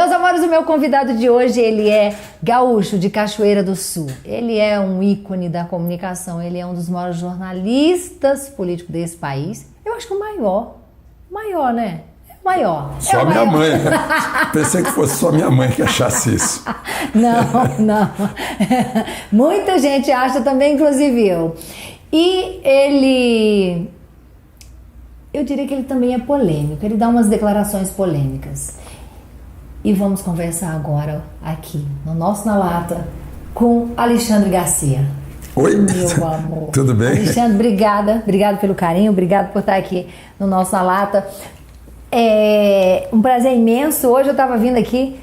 Meus amores, o meu convidado de hoje, ele é gaúcho de Cachoeira do Sul. Ele é um ícone da comunicação, ele é um dos maiores jornalistas políticos desse país. Eu acho que o maior, né? Maior. Só minha mãe. Pensei que fosse só minha mãe que achasse isso. Não. Muita gente acha também, inclusive eu. E eu diria que ele também é polêmico, ele dá umas declarações polêmicas. E vamos conversar agora aqui, no Nosso Na Lata, com Alexandre Garcia. Oi, meu amor. Tudo bem? Alexandre, obrigado pelo carinho, obrigado por estar aqui no Nosso Na Lata. É um prazer imenso. Hoje eu estava vindo aqui,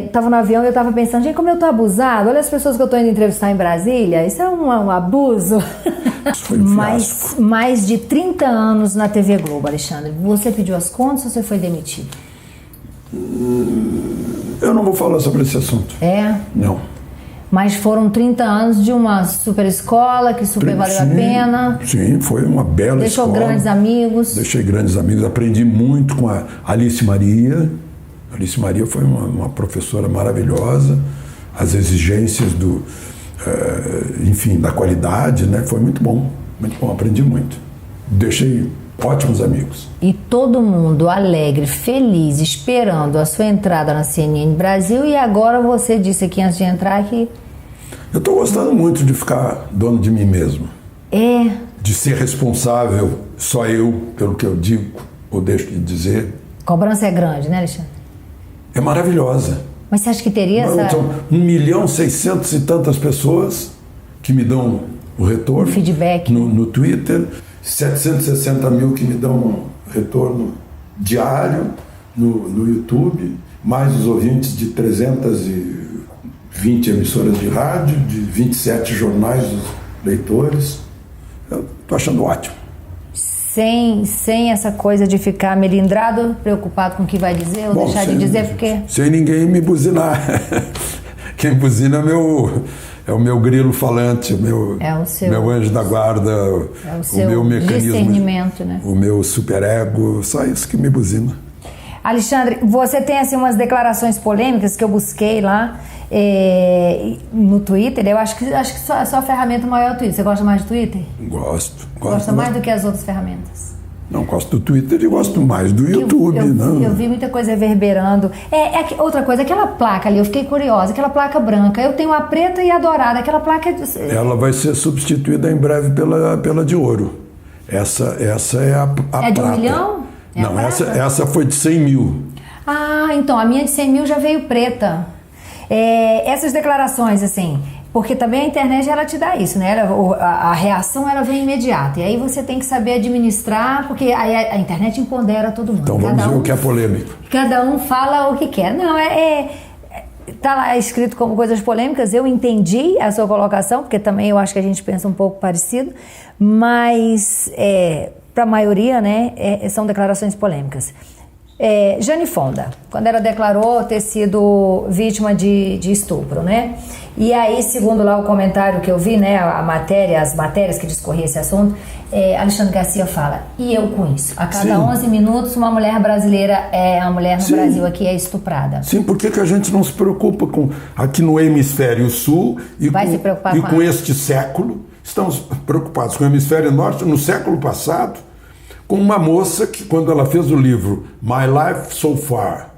estava no avião e eu estava pensando, gente, como eu estou abusado. Olha as pessoas que eu estou indo entrevistar em Brasília, isso é um abuso. Isso foi um fiasco. Mais de 30 anos na TV Globo, Alexandre. Você pediu as contas ou você foi demitido? Eu não vou falar sobre esse assunto. É? Não. Mas foram 30 anos de uma super escola que super valeu a pena. Sim, foi uma bela Deixou escola. Grandes amigos. Deixei grandes amigos, aprendi muito com a Alice Maria. Alice Maria foi uma professora maravilhosa. As exigências da qualidade, né? Foi muito bom, aprendi muito. Deixei ótimos amigos. E todo mundo alegre, feliz, esperando a sua entrada na CNN Brasil, e agora você disse aqui antes de entrar que... Eu estou gostando muito de ficar dono de mim mesmo. É. De ser responsável, só eu, pelo que eu digo ou deixo de dizer. Cobrança é grande, né, Alexandre? É maravilhosa. Mas você acha que teria essa... São 1.600.000 e tantas pessoas que me dão o retorno. Feedback. No Twitter. 760 mil que me dão retorno diário no YouTube, mais os ouvintes de 320 emissoras de rádio, de 27 jornais dos leitores. Eu estou achando ótimo. Sem essa coisa de ficar melindrado, preocupado com o que vai dizer ou deixar de dizer, porque... Sem ninguém me buzinar. Quem buzina é o meu grilo falante, o meu anjo da guarda, o meu mecanismo, discernimento, né? O meu superego, só isso que me buzina. Alexandre, você tem assim umas declarações polêmicas que eu busquei lá no Twitter. Eu acho que a sua ferramenta maior é o Twitter. Você gosta mais do Twitter? Gosto. Gosta mais do que as outras ferramentas? Não, gosto do Twitter e gosto mais do YouTube. Eu vi muita coisa reverberando. Outra coisa, aquela placa ali, eu fiquei curiosa, aquela placa branca. Eu tenho a preta e a dourada, aquela placa... Ela vai ser substituída em breve pela de ouro. Essa é a prata. É de 1 milhão? Não, essa foi de 100 mil. Ah, então, a minha de 100 mil já veio preta. Essas declarações, assim... Porque também a internet, ela te dá isso, né? A reação, ela vem imediata. E aí você tem que saber administrar, porque a internet empodera todo mundo. Então vamos ver o que é polêmico. Cada um fala o que quer. Não, tá lá escrito como coisas polêmicas. Eu entendi a sua colocação, porque também eu acho que a gente pensa um pouco parecido. Mas, para a maioria, né, são declarações polêmicas. Jane Fonda, quando ela declarou ter sido vítima de estupro, né? E aí, segundo lá o comentário que eu vi, né, as matérias que discorriam esse assunto, Alexandre Garcia fala, e eu com isso? A cada 11 minutos, uma mulher brasileira, uma mulher no Brasil aqui é estuprada. Sim, por que a gente não se preocupa aqui no hemisfério sul com este século? Estamos preocupados com o hemisfério norte no século passado, com uma moça que, quando ela fez o livro My Life So Far,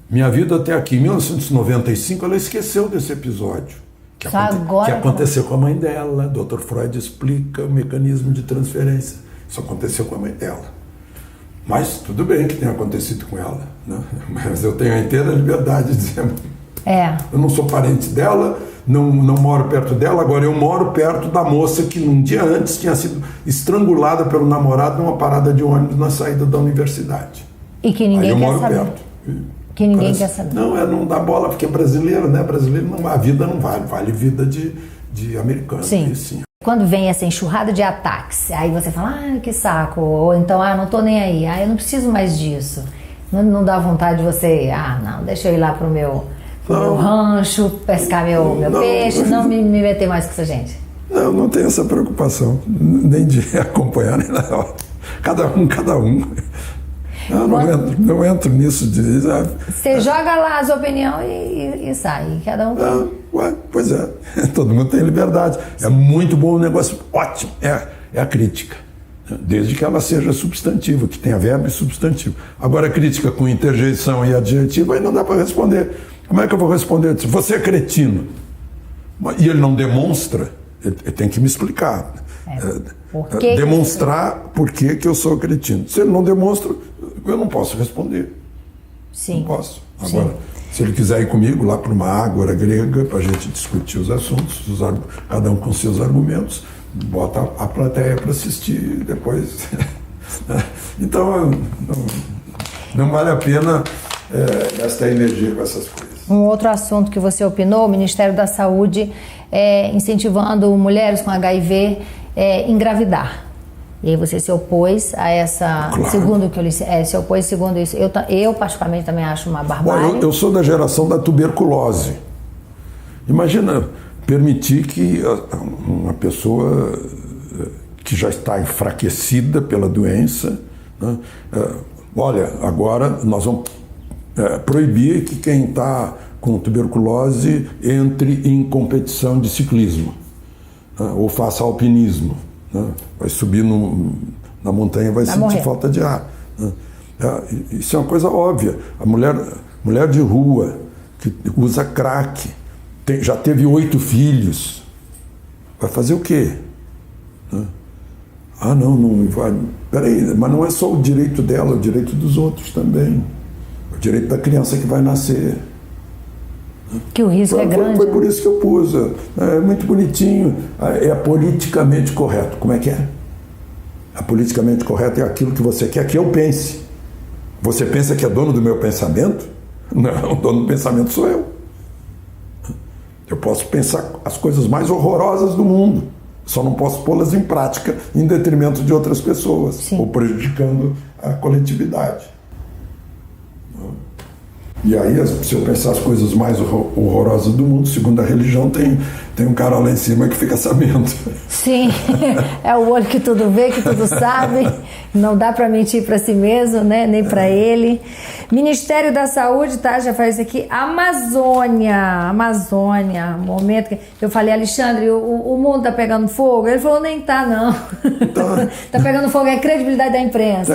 Minha Vida Até Aqui, em 1995, ela esqueceu desse episódio. Que aconteceu com a mãe dela. Dr. Freud explica o mecanismo de transferência. Isso aconteceu com a mãe dela. Mas tudo bem que tenha acontecido com ela, né? Mas eu tenho a inteira liberdade de dizer... Eu não sou parente dela, não moro perto dela, agora eu moro perto da moça que um dia antes tinha sido estrangulada pelo namorado numa parada de ônibus na saída da universidade. E que ninguém quer saber. Perto. Que ninguém quer saber. Não dá bola, porque é brasileiro, né? Brasileiro, a vida não vale vida de americano. Sim. Quando vem essa enxurrada de ataques, aí você fala, que saco, ou então, não tô nem aí, eu não preciso mais disso. Não dá vontade de você, não, deixa eu ir lá pro meu rancho, pescar meu peixe, não me meter mais com essa gente. Não tenho essa preocupação, nem de acompanhar, nem nada. Cada um. Não entro nisso de... Você joga lá as opiniões e sai, cada um... Pois é, todo mundo tem liberdade. Sim. É muito bom o negócio, ótimo, é a crítica. Desde que ela seja substantiva, que tenha verbo e substantivo. Agora, a crítica com interjeição e adjetivo, aí não dá para responder. Como é que eu vou responder? Você é cretino. E ele não demonstra, ele tem que me explicar. Demonstrar por que eu sou cretino. Se ele não demonstra, eu não posso responder. Sim. Não posso. Agora, se ele quiser ir comigo lá para uma ágora grega, para a gente discutir os assuntos, cada um com seus argumentos, bota a plateia para assistir depois. Então, não vale a pena gastar energia com essas coisas. Um outro assunto que você opinou, o Ministério da Saúde incentivando mulheres com HIV engravidar. E aí você se opôs a essa... Claro. Segundo o que eu li, se opôs segundo isso. Eu particularmente também acho uma barbárie. Eu sou da geração da tuberculose. Imagina permitir que uma pessoa que já está enfraquecida pela doença, né, olha, agora nós vamos proibir que quem está com tuberculose entre em competição de ciclismo, né, ou faça alpinismo, né, vai subir na montanha, vai sentir morrer. Falta de ar. Né. Isso é uma coisa óbvia. A mulher de rua que usa crack, já teve 8 filhos, vai fazer o quê? Né? Não vai. Peraí, mas não é só o direito dela, é o direito dos outros também. O direito da criança que vai nascer. Que o risco é grande. Foi por isso que eu pus. É muito bonitinho. É politicamente correto. Como é que é? A politicamente correto é aquilo que você quer que eu pense. Você pensa que é dono do meu pensamento? Não, o dono do pensamento sou eu. Eu posso pensar as coisas mais horrorosas do mundo, só não posso pô-las em prática em detrimento de outras pessoas. Sim. Ou prejudicando a coletividade. E aí, se eu pensar as coisas mais horrorosas do mundo, segundo a religião, tem um cara lá em cima que fica sabendo. Sim, é o olho que tudo vê, que tudo sabe. Não dá para mentir para si mesmo, né? Nem para ele. Ministério da Saúde, tá? Já faz aqui. Amazônia, momento que eu falei, Alexandre, o mundo tá pegando fogo. Ele falou, nem tá, não. Tá pegando fogo, é a credibilidade da imprensa.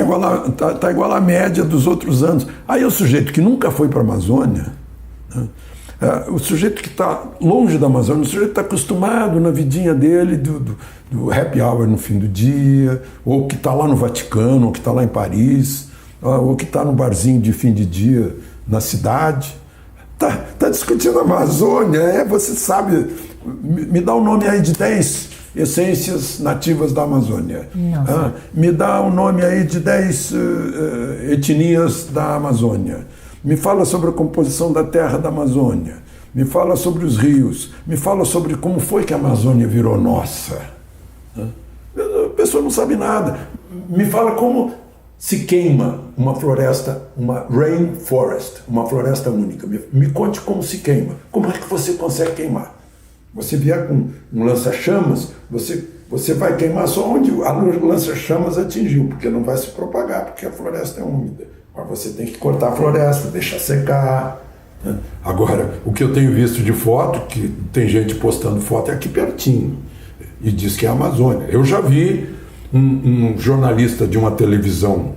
Tá igual à média dos outros anos. Aí o sujeito que nunca foi para a Amazônia, né? O sujeito que está longe da Amazônia, o sujeito está acostumado na vidinha dele do happy hour no fim do dia, ou que está lá no Vaticano, ou que está lá em Paris, ou que está no barzinho de fim de dia na cidade. Tá discutindo a Amazônia, você sabe, me dá o nome aí de 10 essências nativas da Amazônia. Me dá o nome aí de 10 etnias da Amazônia. Me fala sobre a composição da terra da Amazônia. Me fala sobre os rios. Me fala sobre como foi que a Amazônia virou nossa. A pessoa não sabe nada. Me fala como se queima uma floresta, uma rainforest, uma floresta única. Me conte como se queima. Como é que você consegue queimar? Você vier com um lança-chamas, você vai queimar só onde a lança-chamas atingiu, porque não vai se propagar, porque a floresta é úmida. Mas você tem que cortar a floresta, deixar secar. Né? Agora, o que eu tenho visto de foto, que tem gente postando foto, é aqui pertinho. E diz que é a Amazônia. Eu já vi um jornalista de uma televisão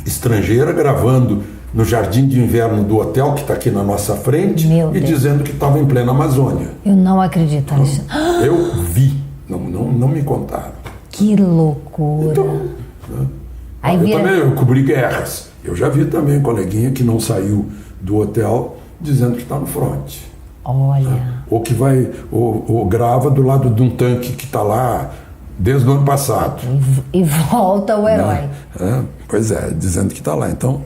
estrangeira gravando no jardim de inverno do hotel que está aqui na nossa frente e dizendo que estava em plena Amazônia. Eu não acredito, Alexandre. Eu vi, não me contaram. Que loucura. Então, eu cobri guerras. Eu já vi também um coleguinha que não saiu do hotel dizendo que está no fronte. Olha. Ou que vai, ou grava do lado de um tanque que está lá desde o ano passado. E volta o herói. Pois é, dizendo que está lá. Então,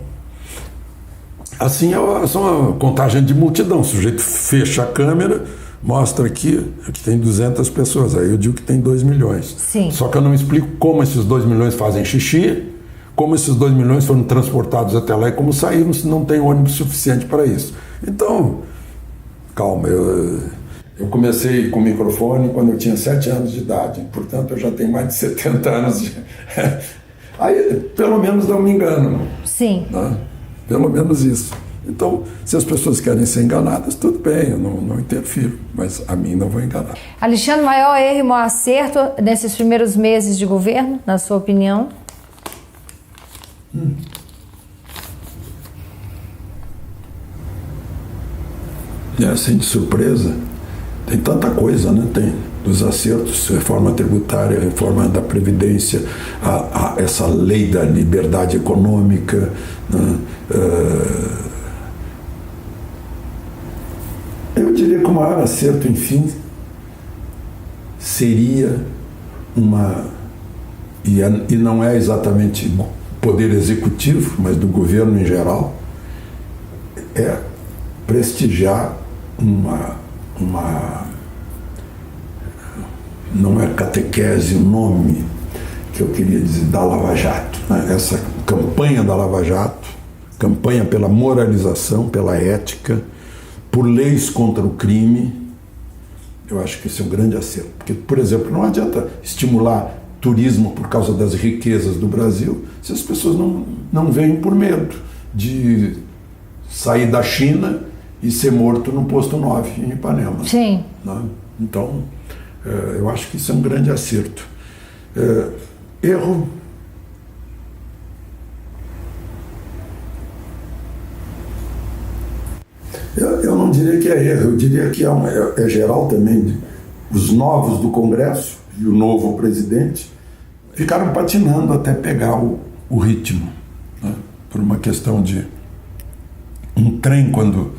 assim é só uma contagem de multidão. O sujeito fecha a câmera, mostra aqui que tem 200 pessoas. Aí eu digo que tem 2 milhões. Sim. Só que eu não explico como esses 2 milhões fazem xixi, como esses 2 milhões foram transportados até lá e como saíram se não tem ônibus suficiente para isso. Então, calma, eu comecei com o microfone quando eu tinha 7 anos de idade, portanto eu já tenho mais de 70 anos Aí, pelo menos, não me engano. Sim. Né? Pelo menos isso. Então, se as pessoas querem ser enganadas, tudo bem, eu não interfiro, mas a mim não vou enganar. Alexandre, maior erro e maior acerto nesses primeiros meses de governo, na sua opinião? E assim, de surpresa, tem tanta coisa, né? Tem dos acertos, reforma tributária, reforma da Previdência, essa lei da liberdade econômica, né? Eu diria que o maior acerto, enfim, seria e não é exatamente poder executivo, mas do governo em geral, é prestigiar não é catequese o nome que eu queria dizer, da Lava Jato, né? Essa campanha da Lava Jato, campanha pela moralização, pela ética, por leis contra o crime, eu acho que esse é um grande acerto. Porque, por exemplo, não adianta estimular turismo por causa das riquezas do Brasil se as pessoas não vêm por medo de sair da China e ser morto no posto 9 em Ipanema. Sim. Né? Então, eu acho que isso é um grande acerto. Erro. Eu não diria que é erro, eu diria que é geral também. Os novos do Congresso e o novo presidente ficaram patinando até pegar o ritmo, né? Por uma questão de um trem, quando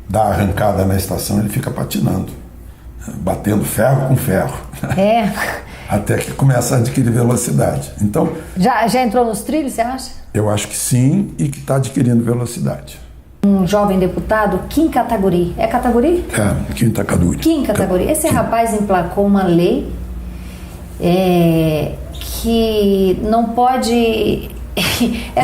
dá a arrancada na estação, ele fica patinando, né? Batendo ferro com ferro. É. Até que começa a adquirir velocidade. Então, já entrou nos trilhos, você acha? Eu acho que sim, e que está adquirindo velocidade. Um jovem deputado, Kim Kataguiri. É Kataguiri? É, Kim Kataguiri. Kim Kataguiri. Esse rapaz emplacou uma lei que não pode...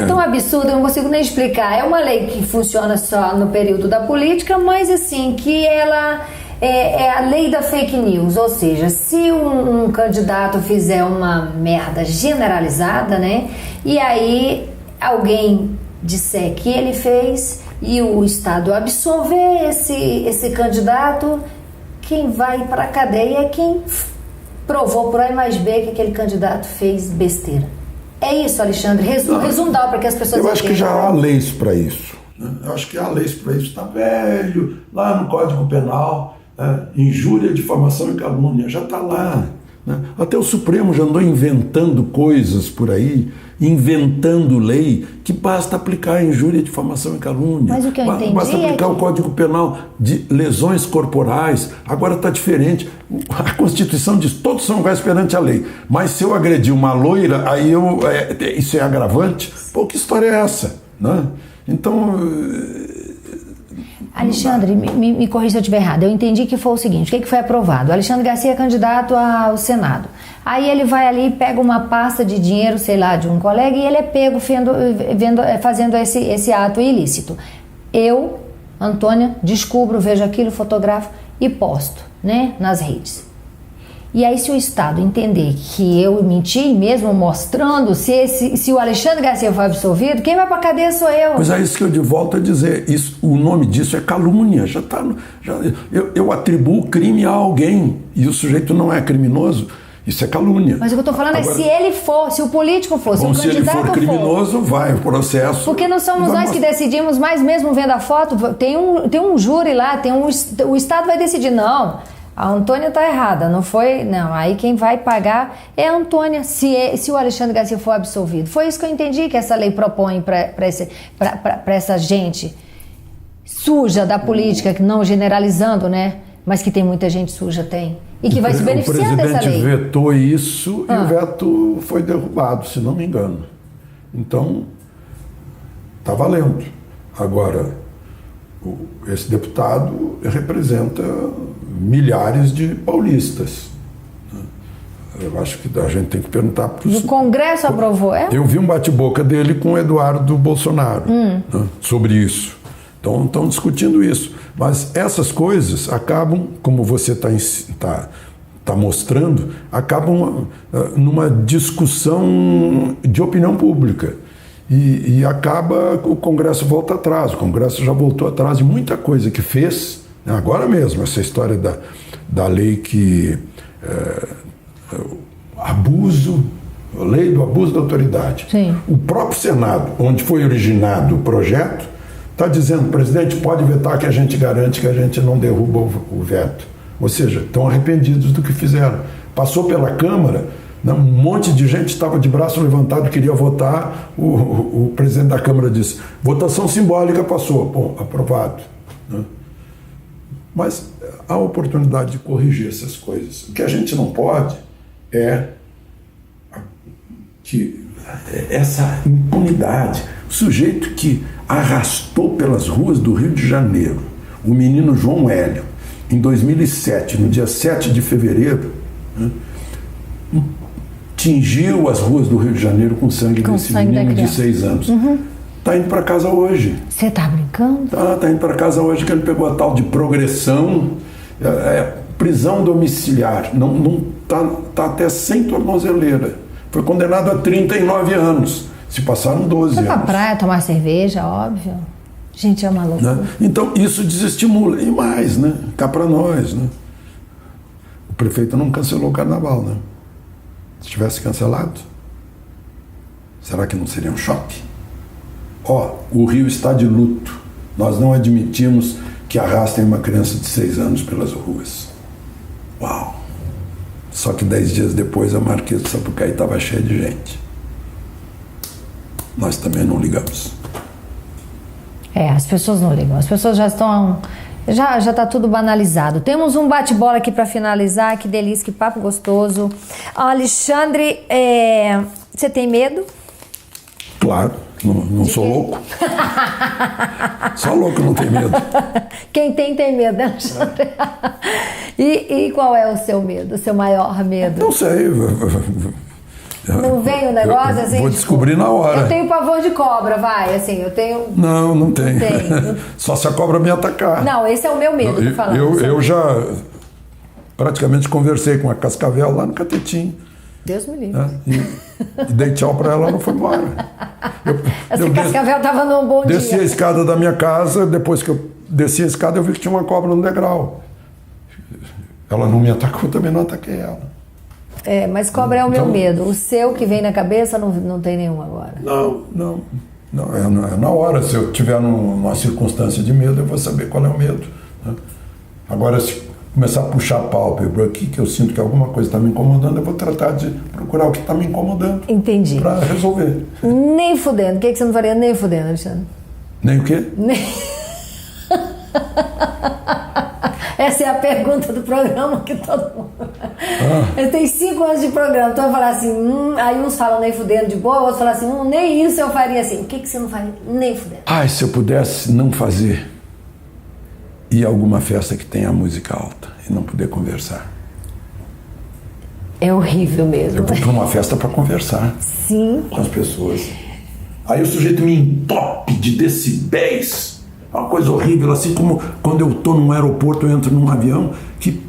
tão absurdo, eu não consigo nem explicar. É uma lei que funciona só no período da política, mas assim, que ela é a lei da fake news. Ou seja, se um candidato fizer uma merda generalizada, né? E aí alguém disser que ele fez e o Estado absolver esse candidato, quem vai para a cadeia é quem provou por A mais B que aquele candidato fez besteira. É isso, Alexandre. Resumar para que as pessoas entendam. Eu acho que já há leis para isso. Né? Eu acho que há leis para isso. Está velho, lá no Código Penal, injúria, difamação e calúnia, já está lá. Né? Até o Supremo já andou inventando coisas por aí, inventando lei, que basta aplicar a injúria, difamação e calúnia. Mas o que eu entendi basta aplicar o Código Penal de lesões corporais. Agora está diferente. A Constituição diz todos são iguais perante a lei. Mas se eu agredir uma loira, aí isso é agravante? Pô, que história é essa? Né? Então... Alexandre, me corrija se eu estiver errado. Eu entendi que foi o seguinte: o que foi aprovado? O Alexandre Garcia é candidato ao Senado. Aí ele vai ali, pega uma pasta de dinheiro, sei lá, de um colega, e ele é pego fazendo esse ato ilícito. Eu, Antônia, descubro, vejo aquilo, fotografo e posto, né, nas redes. E aí, se o Estado entender que eu menti, mesmo mostrando, se o Alexandre Garcia for absolvido, quem vai pra cadeia sou eu. Pois é isso que eu volto a dizer. O nome disso é calúnia. Eu atribuo crime a alguém e o sujeito não é criminoso. Isso é calúnia. Mas o que eu estou falando agora, se ele for, se o político for, se o candidato for. Se ele for criminoso, vai o processo. Porque não somos nós que decidimos, mas mesmo vendo a foto, tem um júri lá, o Estado vai decidir. Não, a Antônia está errada, não foi? Não, aí quem vai pagar é a Antônia, se o Alexandre Garcia for absolvido. Foi isso que eu entendi que essa lei propõe para essa gente suja da política, que não generalizando, né? Mas que tem muita gente suja, tem. E que vai se beneficiar dessa lei. O presidente vetou isso e o veto foi derrubado, se não me engano. Então, está valendo. Agora, esse deputado representa milhares de paulistas. Eu acho que a gente tem que perguntar para os... O Congresso aprovou, é? Eu vi um bate-boca dele com o Eduardo Bolsonaro sobre isso. Então, estão discutindo isso. Mas essas coisas acabam, como você está está mostrando, acabam numa discussão de opinião pública. E acaba, o Congresso volta atrás. O Congresso já voltou atrás de muita coisa que fez, né? Agora mesmo, essa história da lei que... a lei do abuso da autoridade. Sim. O próprio Senado, onde foi originado o projeto, está dizendo, presidente, pode vetar que a gente garante que a gente não derruba o veto. Ou seja, estão arrependidos do que fizeram. Passou pela Câmara, um monte de gente estava de braço levantado, queria votar, o presidente da Câmara disse, votação simbólica, passou, bom, aprovado. Né? Mas há oportunidade de corrigir essas coisas. O que a gente não pode é que essa impunidade, o sujeito que arrastou pelas ruas do Rio de Janeiro o menino João Hélio, em 2007, no dia 7 de fevereiro, né, tingiu as ruas do Rio de Janeiro com sangue desse menino de 6 anos. Tá indo para casa hoje. Você tá brincando? Tá indo para casa hoje, que ele pegou a tal de progressão, prisão domiciliar, não tá até sem tornozeleira. Foi condenado a 39 anos. Se passaram 12 anos. Foi pra praia tomar cerveja, óbvio. Gente, é uma loucura. Né? Então, isso desestimula. E mais, né? Cá para nós, né? O prefeito não cancelou o carnaval, né? Se tivesse cancelado, será que não seria um choque? O Rio está de luto. Nós não admitimos que arrastem uma criança de 6 anos pelas ruas. Uau! Só que 10 dias depois a Marquês de Sapucaí estava cheia de gente. Nós também não ligamos. As pessoas não ligam. As pessoas já estão... Já está tudo banalizado. Temos um bate-bola aqui para finalizar. Que delícia, que papo gostoso. Alexandre, você tem medo? Claro, não sou louco. Só louco não tem medo. Quem tem medo, né, Alexandre? E qual é o seu medo, o seu maior medo? Não sei. Não vem o negócio assim? Vou descobrir na hora. Eu tenho pavor de cobra, vai, assim, eu tenho... Não tem. Só se a cobra me atacar. Não, esse é o meu medo, tô falando. Eu já praticamente conversei com a Cascavel lá no Catetim. Deus me livre. E dei tchau pra ela, não foi embora. Essa Cascavel tava num bom dia. Desci a escada da minha casa, depois que eu desci a escada eu vi que tinha uma cobra no degrau. Ela não me atacou, eu também não ataquei ela. Mas cobra é o meu medo. O seu que vem na cabeça não tem nenhum agora. Não, é na hora. Se eu estiver numa circunstância de medo, eu vou saber qual é o medo. Né? Agora, se começar a puxar a pálpebra aqui, que eu sinto que alguma coisa está me incomodando, eu vou tratar de procurar o que está me incomodando. Entendi. Para resolver. Nem fudendo. O que você não faria nem fudendo, Alexandre? Nem o quê? Essa é a pergunta do programa que todo mundo... Eu tenho 5 anos de programa, então eu falar assim, aí uns falam nem fudendo de boa, outros falam assim, nem isso eu faria assim. O que você não faria? Nem fudendo. Se eu pudesse não fazer, ir a alguma festa que tenha música alta e não poder conversar. É horrível mesmo. Eu vou para uma festa para conversar. Sim. Com as pessoas. Aí o sujeito me entope de decibéis. Uma coisa horrível, assim como quando eu estou num aeroporto, eu entro num avião, que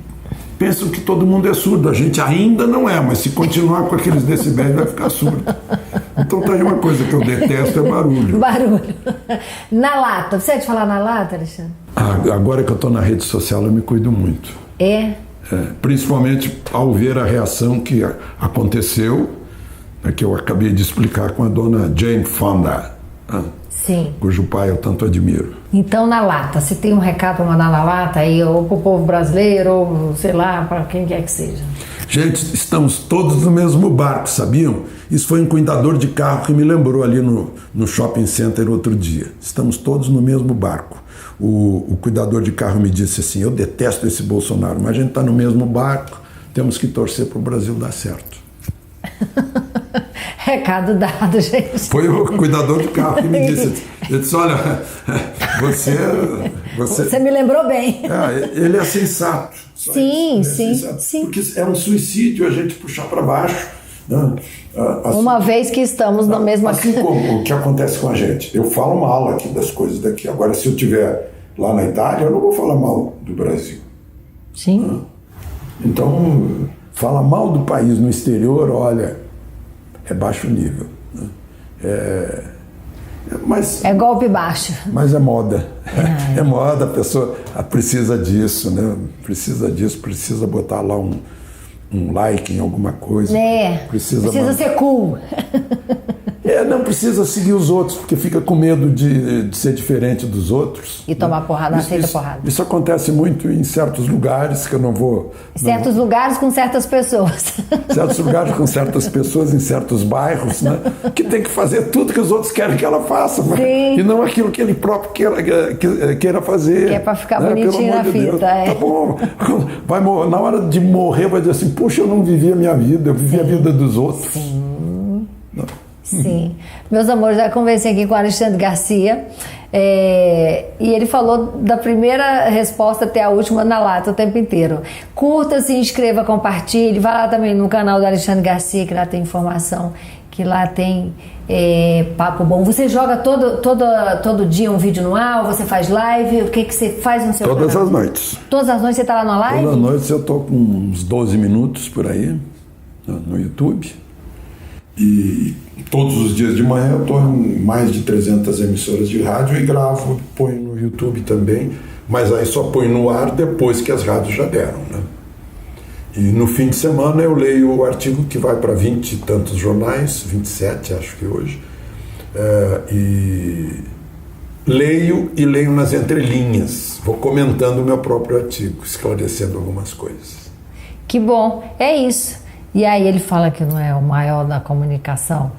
pensam que todo mundo é surdo. A gente ainda não é, mas se continuar com aqueles decibéis vai ficar surdo. Então tá aí uma coisa que eu detesto, é barulho. Barulho. Na lata. Você é de falar na lata, Alexandre? Agora que eu estou na rede social, eu me cuido muito. Principalmente ao ver a reação que aconteceu, que eu acabei de explicar com a dona Jane Fonda. Sim. Cujo pai eu tanto admiro. Então, na lata, você tem um recado para mandar na lata aí, ou para o povo brasileiro, ou sei lá, para quem quer que seja? Gente, estamos todos no mesmo barco, sabiam? Isso foi um cuidador de carro que me lembrou ali no shopping center outro dia. Estamos todos no mesmo barco. O cuidador de carro me disse assim, eu detesto esse Bolsonaro, mas a gente está no mesmo barco, temos que torcer para o Brasil dar certo. Recado dado, gente. Foi o cuidador de carro que me disse. Ele disse, olha, você me lembrou bem. Ele é sensato. Sim. Porque é um suicídio a gente puxar para baixo. Né? Assim, uma vez que estamos na mesma... Assim como o que acontece com a gente. Eu falo mal aqui das coisas daqui. Agora, se eu estiver lá na Itália, eu não vou falar mal do Brasil. Sim. Então, falar mal do país no exterior, olha, é baixo nível. Né? Mas, é golpe baixo. Mas é moda. É moda, a pessoa precisa disso, né? Precisa disso, precisa botar lá um like em alguma coisa. Precisa ser cool. Não precisa seguir os outros, porque fica com medo de ser diferente dos outros. E tomar porrada, aceita porrada. Isso acontece muito em certos lugares, que eu não vou... Certos lugares com certas pessoas. Certos lugares com certas pessoas, em certos bairros, né? Que tem que fazer tudo que os outros querem que ela faça. E não aquilo que ele próprio queira fazer. Que é para ficar bonitinho na fita. Tá bom. Na hora de morrer vai dizer assim, puxa, eu não vivi a minha vida, eu vivi a vida dos outros. Sim. Meus amores, já conversei aqui com o Alexandre Garcia e ele falou da primeira resposta até a última na lata o tempo inteiro. Curta, se inscreva, compartilhe, vai lá também no canal do Alexandre Garcia, que lá tem informação, que lá tem papo bom. Você joga todo dia um vídeo no ar, ou você faz live? O que você faz no seu canal? Todas as noites. Todas as noites você está lá na live? Todas as noites eu estou com uns 12 minutos por aí no YouTube. E todos os dias de manhã eu estou em mais de 300 emissoras de rádio e gravo, ponho no YouTube também, mas aí só ponho no ar depois que as rádios já deram, né? E no fim de semana eu leio o artigo que vai para 20 e tantos jornais, 27 acho que hoje, e leio nas entrelinhas, vou comentando o meu próprio artigo, esclarecendo algumas coisas. Que bom, é isso. E aí ele fala que não é o maior da comunicação.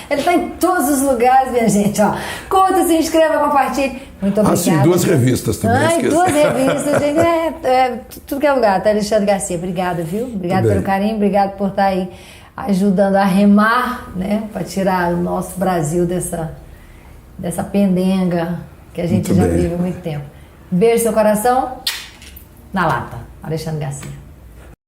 Ele está em todos os lugares, minha gente. Curta, se inscreva, compartilhe. Muito obrigada. Sim, 2 revistas também. 2 revistas, gente. Tudo que é lugar. Tá, Alexandre Garcia, obrigada, viu? Obrigado pelo carinho, obrigado por estar aí ajudando a remar, né? Para tirar o nosso Brasil dessa pendenga que a gente já vive há muito tempo. Beijo no seu coração. Na lata. Alexandre Garcia.